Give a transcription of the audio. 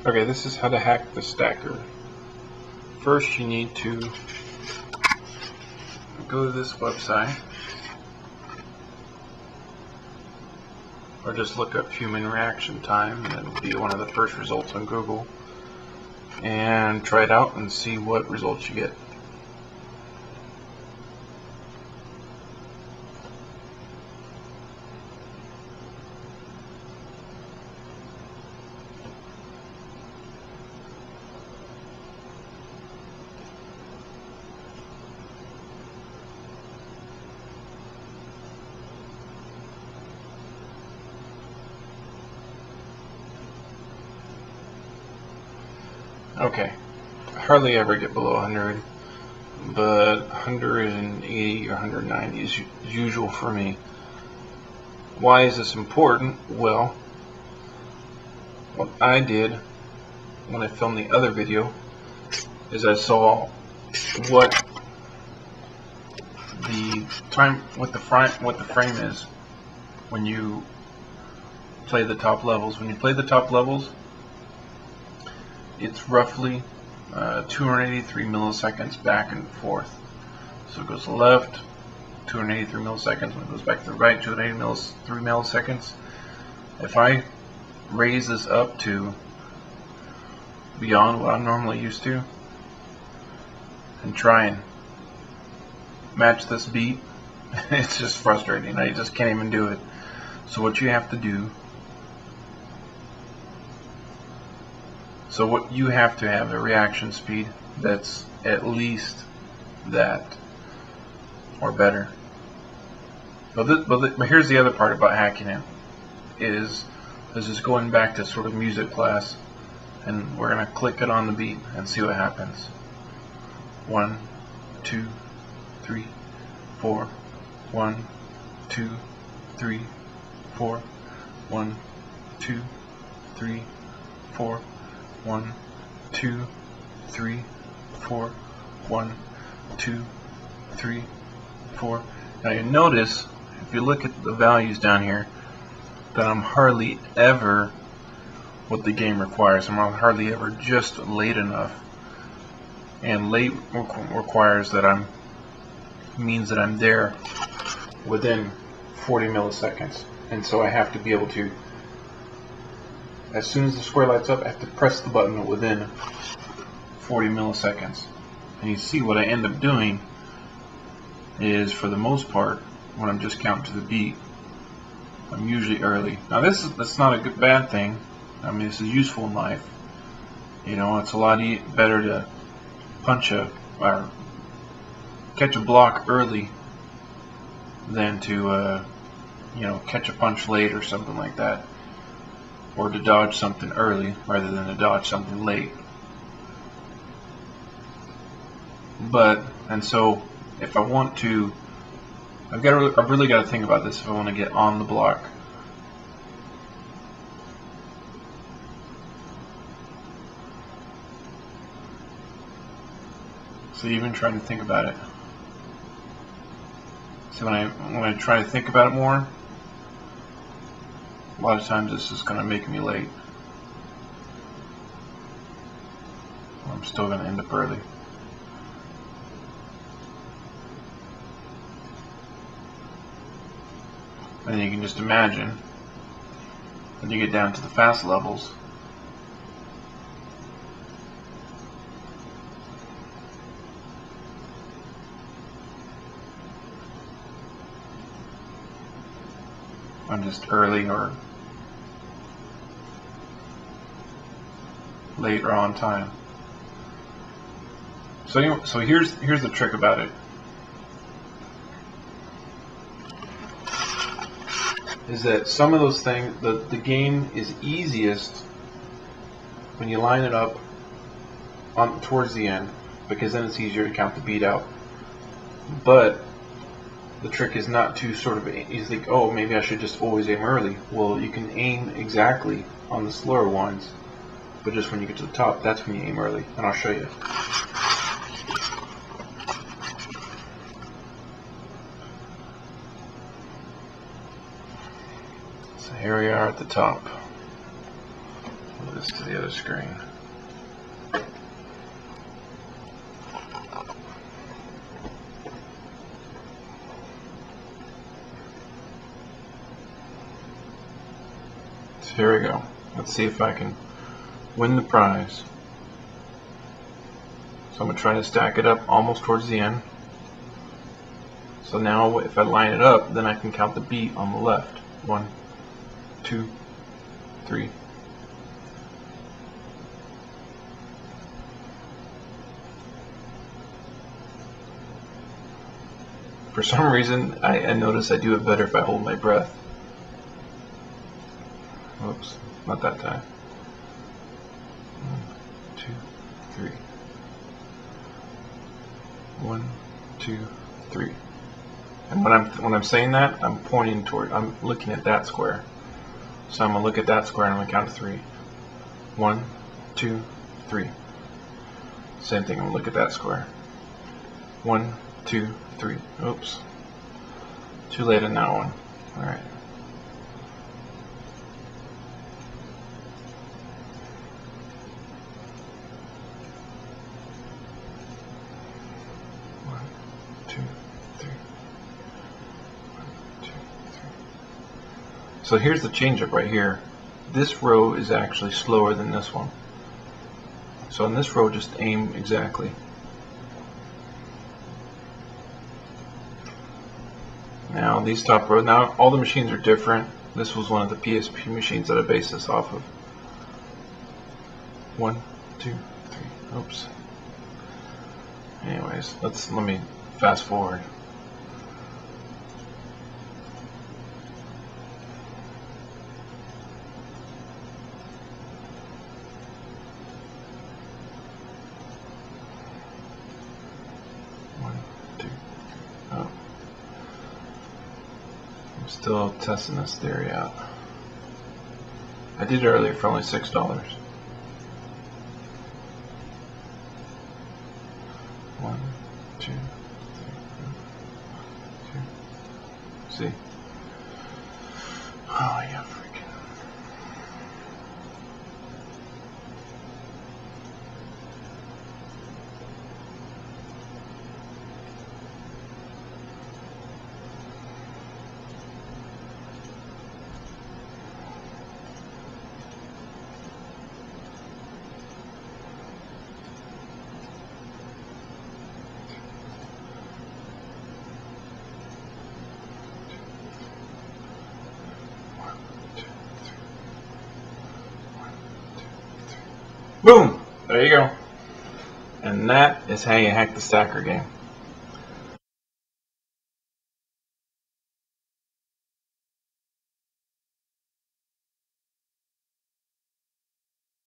Okay, this is how to hack the stacker. First, you need to go to this website, or just look up human reaction time, and it'll be one of the first results on Google, and try it out and see what results you get. Okay, I hardly ever get below 100, but 180 or 190 is usual for me. Why is this important? Well, what I did when I filmed the other video is I saw what the time, what the frame is when you play the top levels. When you play the top levels, it's roughly 283 milliseconds back and forth. So it goes to the left, 283 milliseconds. When it goes back to the right, 283 milliseconds. If I raise this up to beyond what I'm normally used to and try and match this beat, it's just frustrating. I just can't even do it. So what you have to do, have a reaction speed that's at least that or better. But here's the other part about hacking it, is just going back to sort of music class, and we're going to click it on the beat and see what happens. 1, 2, 3, 4. 1, 2, 3, 4. 1, 2, 3, 4. 1, 2, 3, 4. 1, 2, 3, 4. Now you notice, if you look at the values down here, that I'm hardly ever what the game requires. I'm hardly ever just late enough. And late requires that means that I'm there within 40 milliseconds. And so I have to be able to, as soon as the square lights up, I have to press the button within 40 milliseconds. And you see what I end up doing is, for the most part, when I'm just counting to the beat, I'm usually early. Now that's not a bad thing. I mean, this is useful in life. You know, it's a lot better to punch or catch a block early than to catch a punch late or something like that, or to dodge something early rather than to dodge something late. And so if I want to, I've really got to think about this if I want to get on the block. So even trying to think about it. So when I try to think about it more, a lot of times this is going to make me late. I'm still going to end up early. And you can just imagine, when you get down to the fast levels, I'm just early or late or on time. So anyway, here's the trick about it. Is that some of those things, the game is easiest when you line it up towards the end, because then it's easier to count the beat out. But the trick is not to sort of, you think, oh, maybe I should just always aim early. Well, you can aim exactly on the slower ones, but just when you get to the top, that's when you aim early, and I'll show you. So here we are at the top. this to the other screen. So here we go. Let's see if I can win the prize. So I'm going to try to stack it up almost towards the end. So now if I line it up, then I can count the beat on the left. 1, 2, 3. For some reason, I notice I do it better if I hold my breath. Oops, not that time. 1, 2, 3. 1, 2, 3. And when I'm saying that, I'm pointing toward, I'm looking at that square. So I'm gonna look at that square and I'm gonna count to 3. 1, 2, 3. Same thing. I'm gonna look at that square. 1, 2, 3. Oops. Too late on that one. All right. So here's the change up right here. This row is actually slower than this one. So in this row, just aim exactly. Now these top rows, now all the machines are different. This was one of the PSP machines that I based this off of. 1, 2, 3. Oops. Anyways, let me fast forward. Still testing this theory out. I did it earlier for only $6. 1, 2, 3, 2. See? Oh yeah, freaking. Boom! There you go. And that is how you hack the stacker game.